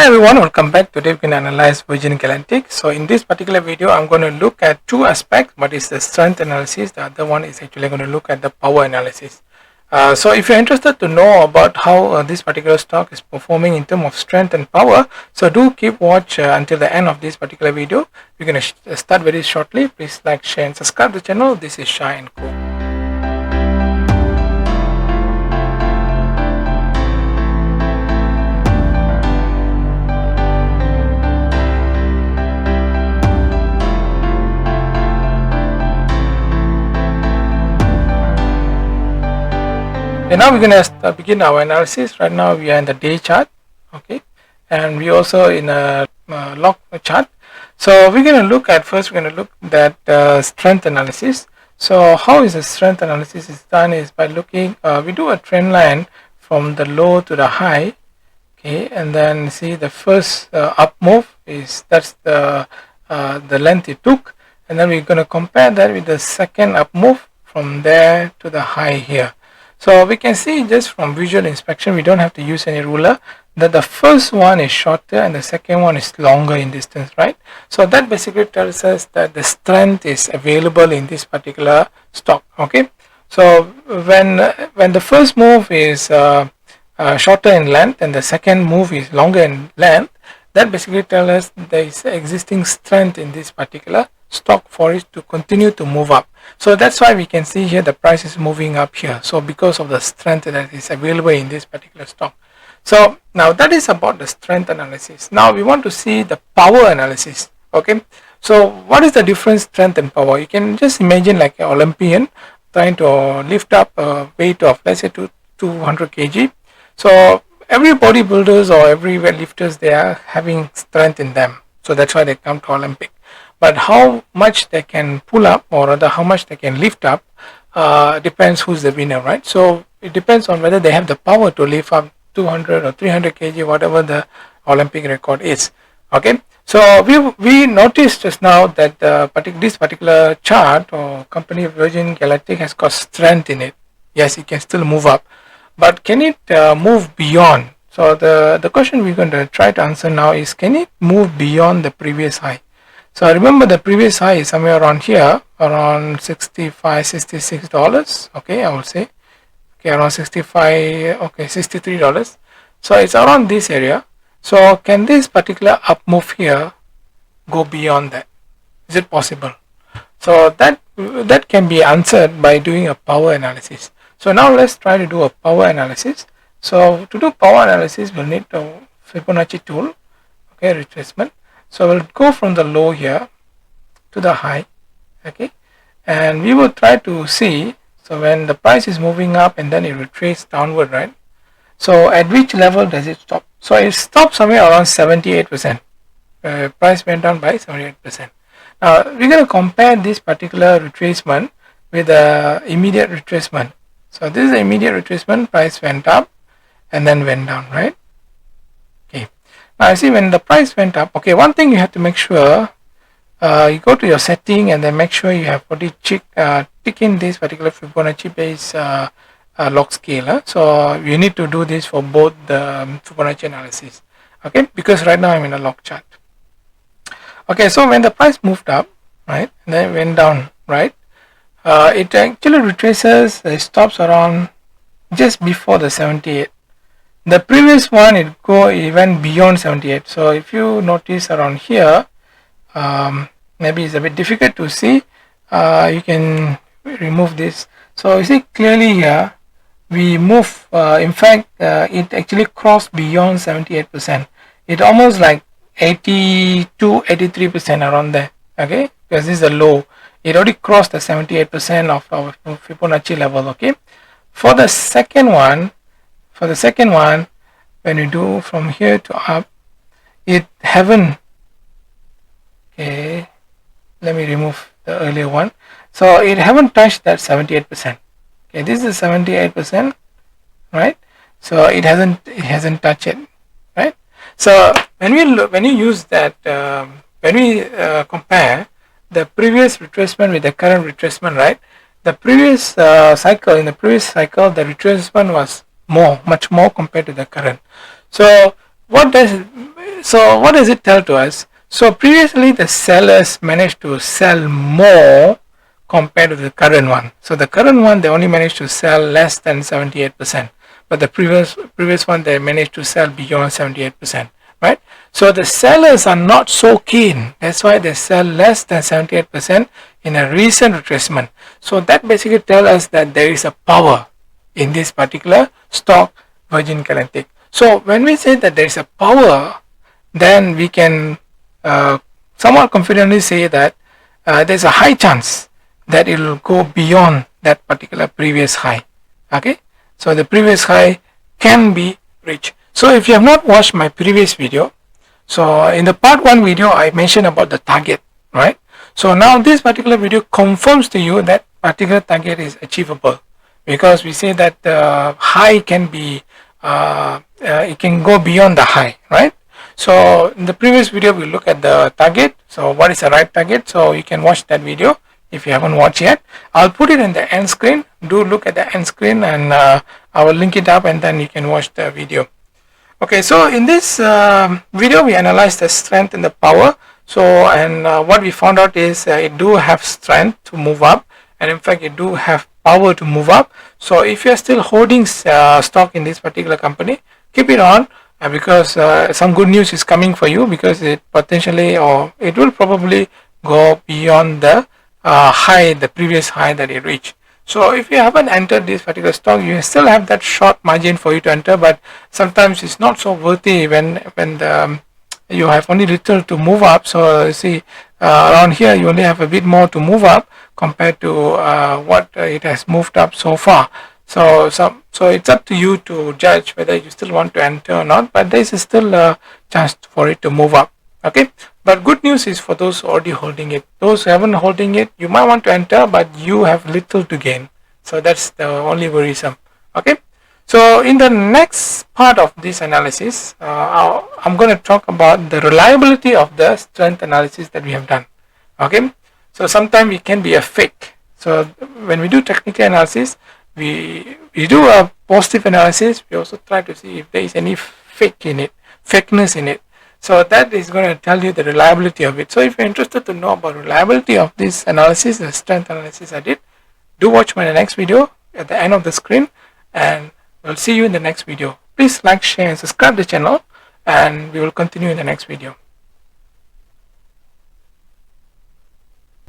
Hi everyone, welcome back. Today we can analyze Virgin Galactic. So in this particular video, I'm going to look at two aspects. One is the strength analysis. The other one is actually going to look at the power analysis. So if you're interested to know about how this particular stock is performing in terms of strength and power, so do keep watch until the end of this particular video. We're going to start very shortly. Please like, share and subscribe to the channel. This is Shah&Co. And now we're going to begin our analysis. Right now we are in the day chart, okay, and we also in a log chart. So we're going to look at first. We're going to look at strength analysis. So how is the strength analysis is done is by looking. We do a trend line from the low to the high, okay, and then see the first up move is that's the length it took, and then we're going to compare that with the second up move from there to the high here. So we can see just from visual inspection, we don't have to use any ruler, that the first one is shorter and the second one is longer in distance, right? So that basically tells us that the strength is available in this particular stock, okay? So when the first move is shorter in length and the second move is longer in length, that basically tells us there is existing strength in this particular stock for it to continue to move up. So that's why we can see here the price is moving up here. So because of the strength that is available in this particular stock. So now that is about the strength analysis. Now we want to see the power analysis. Okay. So what is the difference strength and power? You can just imagine like an Olympian trying to lift up a weight of let's say 200 kg. So every bodybuilders or every weightlifters, they are having strength in them. So that's why they come to Olympic. But how much they can pull up or rather how much they can lift up depends who's the winner, right? So it depends on whether they have the power to lift up 200 or 300 kg, whatever the Olympic record is. Okay, so we noticed just now that this particular chart or company Virgin Galactic has got strength in it. Yes, it can still move up, but can it move beyond? So the question we're going to try to answer now is, can it move beyond the previous high? So remember the previous high is somewhere around here, around $66. Okay, I would say. Okay, around 65. Okay, $63. So it's around this area. So can this particular up move here go beyond that? Is it possible? So that can be answered by doing a power analysis. So now let's try to do a power analysis. So to do power analysis, we'll need a Fibonacci tool. Okay, retracement. So we'll go from the low here to the high, okay, and we will try to see, so when the price is moving up and then it retraces downward, right? So at which level does it stop? So it stops somewhere around 78%. Price went down by 78%. Now we're going to compare this particular retracement with the immediate retracement. So this is the immediate retracement, price went up and then went down, right? Now you see when the price went up, okay, one thing you have to make sure, you go to your setting and then make sure you have already tick in this particular Fibonacci based log scale. So you need to do this for both the Fibonacci analysis, okay, because right now I'm in a log chart. Okay, so when the price moved up, right, and then went down, right, it actually retraces, it stops around just before the 78. The previous one it went beyond 78. So if you notice around here, maybe it's a bit difficult to see. You can remove this. So you see clearly here we move. In fact, it actually crossed beyond 78%. It almost like 82-83% around there. Okay, because this is a low. It already crossed the 78% of our Fibonacci level. Okay, for the second one, when you do from here to up, it haven't. Okay, let me remove the earlier one. So it haven't touched that 78%. Okay, this is 78%, right? So it hasn't touched it, right? So when you use that, when we compare the previous retracement with the current retracement, right? The previous cycle, the retracement was much more compared to the current. So what does so what does it tell to us? So previously the sellers managed to sell more compared to the current one. So the current one, they only managed to sell less than 78%, but the previous one, they managed to sell beyond 78%, right? So the sellers are not so keen. That's why they sell less than 78% in a recent retracement. So that basically tells us that there is a power in this particular stock, Virgin Galactic. So when we say that there is a power, then we can somewhat confidently say that there's a high chance that it will go beyond that particular previous high. Okay, so the previous high can be reached. So if you have not watched my previous video, so in the part 1 video I mentioned about the target, right? So now this particular video confirms to you that particular target is achievable, because we say that the high can be it can go beyond the high, right? So in the previous video we look at the target. So what is the right target? So you can watch that video if you haven't watched yet. I'll put it in the end screen. Do look at the end screen, and I will link it up, and then you can watch the video. Okay, so in this video we analyzed the strength and the power. So what we found out is it do have strength to move up, and in fact it do have power to move up. So if you're still holding stock in this particular company, keep it on, because some good news is coming for you, because it potentially, or it will probably go beyond the high, the previous high that it reached. So if you haven't entered this particular stock, you still have that short margin for you to enter, but sometimes it's not so worthy when you have only little to move up. So you see around here you only have a bit more to move up compared to what it has moved up so far. So it's up to you to judge whether you still want to enter or not, but there is still a chance for it to move up. Okay, but good news is for those already holding it. Those who haven't holding it, you might want to enter, but you have little to gain. So that's the only worrisome. Okay, so in the next part of this analysis, I'm going to talk about the reliability of the strength analysis that we have done. Okay, so sometimes it can be a fake. So when we do technical analysis, we do a positive analysis. We also try to see if there is any fakeness in it. So that is going to tell you the reliability of it. So if you're interested to know about reliability of this analysis, the strength analysis I did, do watch my next video at the end of the screen, and we'll see you in the next video. Please like, share, and subscribe the channel, and we will continue in the next video.